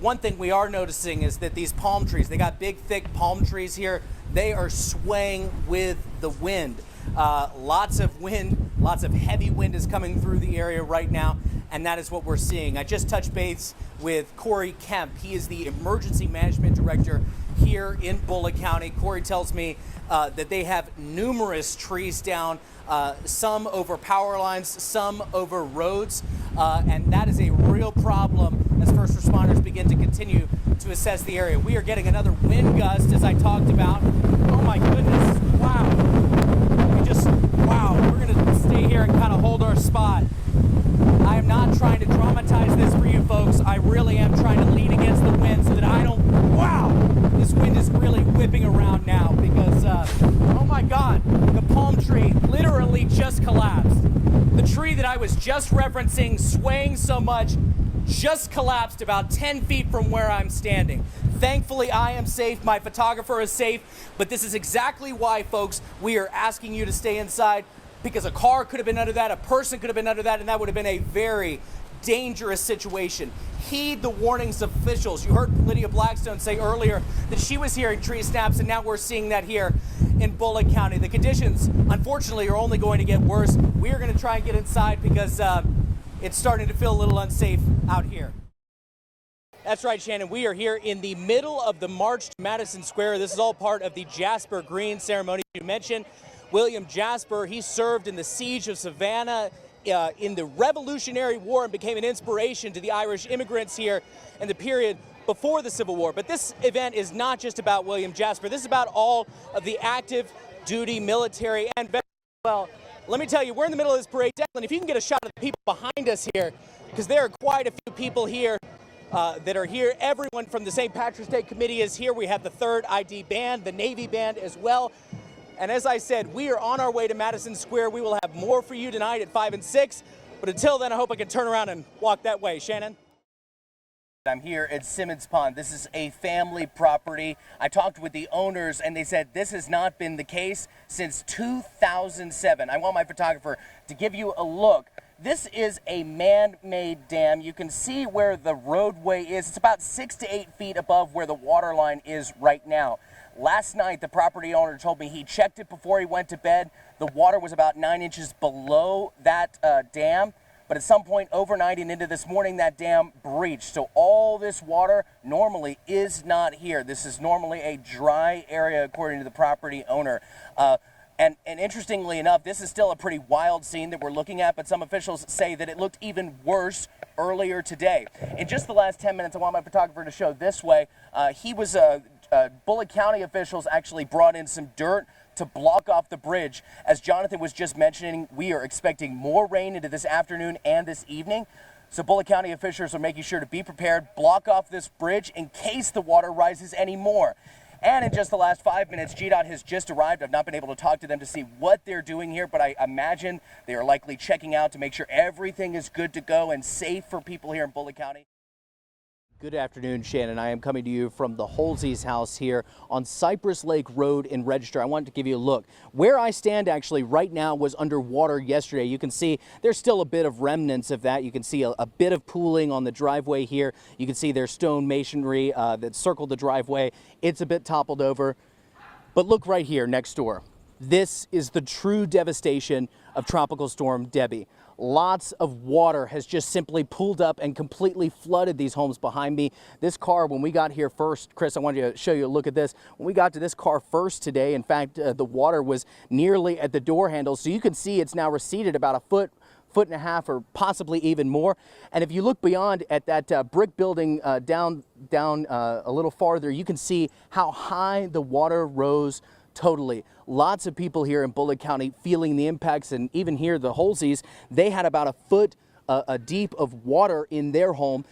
one thing we are noticing is that these palm trees, they got big, thick palm trees here. They are swaying with the wind. Lots of wind, lots of heavy wind is coming through the area right now, and that is what we're seeing. I just touched base with Corey Kemp. He is the Emergency Management Director here in Bullitt County. Corey tells me that they have numerous trees down, some over power lines, some over roads, and that is a real problem as first responders begin to continue to assess the area. We are getting another wind gust, as I talked about. Oh my goodness, wow. We're gonna stay here and kind of hold our spot. I am not trying to dramatize this for you folks. I really am trying to lean against the wind so that I don't, wow, this wind is really whipping around now because, oh my God, the palm tree literally just collapsed. The tree that I was just referencing, swaying so much, just collapsed about 10 feet from where I'm standing. Thankfully, I am safe, my photographer is safe, but this is exactly why, folks, we are asking you to stay inside, because a car could have been under that, a person could have been under that, and that would have been a very dangerous situation. Heed the warnings of officials. You heard Lydia Blackstone say earlier that she was hearing tree snaps, and now we're seeing that here in Bullitt County. The conditions, unfortunately, are only going to get worse. We are going to try and get inside because it's starting to feel a little unsafe out here. That's right, Shannon. We are here in the middle of the March to Madison Square. This is all part of the Jasper Green ceremony you mentioned. William Jasper, he served in the Siege of Savannah in the Revolutionary War and became an inspiration to the Irish immigrants here in the period before the Civil War. But this event is not just about William Jasper. This is about all of the active duty military and veterans. Well, let me tell you, we're in the middle of this parade. Declan, if you can get a shot of the people behind us here, because there are quite a few people here that are here. Everyone from the St. Patrick's Day Committee is here. We have the 3rd ID Band, the Navy Band as well. And as I said, we are on our way to Madison Square. We will have more for you tonight at 5 and 6. But until then, I hope I can turn around and walk that way. Shannon? I'm here at Simmons Pond. This is a family property. I talked with the owners, and they said this has not been the case since 2007. I want my photographer to give you a look. This is a man-made dam. You can see where the roadway is. It's about 6 to 8 feet above where the water line is right now. Last night, the property owner told me he checked it before he went to bed. The water was about 9 inches below that dam. But at some point overnight and into this morning, that dam breached. So all this water normally is not here. This is normally a dry area, according to the property owner. And interestingly enough, this is still a pretty wild scene that we're looking at, but some officials say that it looked even worse earlier today. In just the last 10 minutes, I want my photographer to show this way. Bullitt County officials actually brought in some dirt to block off the bridge. As Jonathan was just mentioning, we are expecting more rain into this afternoon and this evening. So Bullitt County officials are making sure to be prepared, block off this bridge in case the water rises any more. And in just the last 5 minutes, GDOT has just arrived. I've not been able to talk to them to see what they're doing here, but I imagine they are likely checking out to make sure everything is good to go and safe for people here in Bullitt County. Good afternoon, Shannon. I am coming to you from the Holsey's house here on Cypress Lake Road in Register. I wanted to give you a look. Where I stand actually right now was underwater yesterday. You can see there's still a bit of remnants of that. You can see a bit of pooling on the driveway here. You can see there's stone masonry that circled the driveway. It's a bit toppled over. But look right here next door. This is the true devastation of Tropical Storm Debbie. Lots of water has just simply pulled up and completely flooded these homes behind me. This car, when we got here first, Chris, I wanted to show you a look at this. When we got to this car first today, in fact, the water was nearly at the door handle. So you can see it's now receded about a foot and a half, or possibly even more. And if you look beyond at that brick building down a little farther, you can see how high the water rose totally. Lots of people here in Bullitt County feeling the impacts, and even here, the Holseys, they had about a foot deep of water in their home.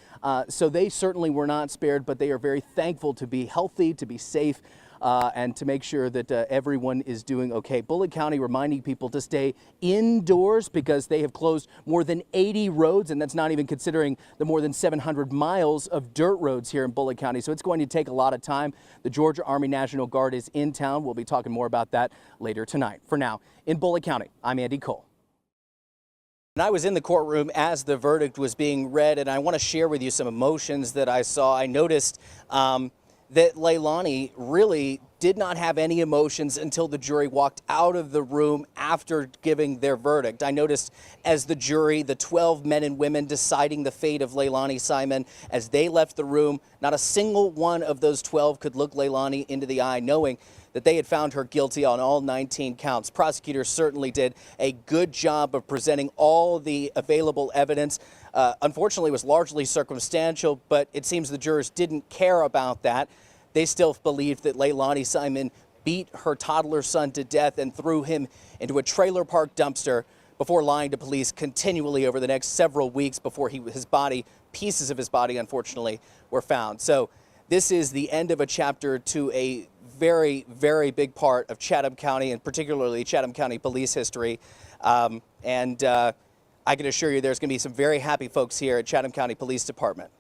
So they certainly were not spared, but they are very thankful to be healthy, to be safe, and to make sure that everyone is doing okay. Bullitt County reminding people to stay indoors because they have closed more than 80 roads, and that's not even considering the more than 700 miles of dirt roads here in Bullitt County. So it's going to take a lot of time. The Georgia Army National Guard is in town. We'll be talking more about that later tonight. For now, in Bullitt County, I'm Andy Cole. And I was in the courtroom as the verdict was being read, and I want to share with you some emotions that I saw. I noticed that Leilani really did not have any emotions until the jury walked out of the room after giving their verdict. I noticed as the jury, the 12 men and women deciding the fate of Leilani Simon, as they left the room, not a single one of those 12 could look Leilani into the eye, knowing that they had found her guilty on all 19 counts. Prosecutors certainly did a good job of presenting all the available evidence. Unfortunately, it was largely circumstantial, but it seems the jurors didn't care about that. They still believed that Leilani Simon beat her toddler son to death and threw him into a trailer park dumpster before lying to police continually over the next several weeks before pieces of his body, unfortunately, were found. So this is the end of a chapter to a very, very big part of Chatham County, and particularly Chatham County police history. I can assure you there's going to be some very happy folks here at Chatham County Police Department.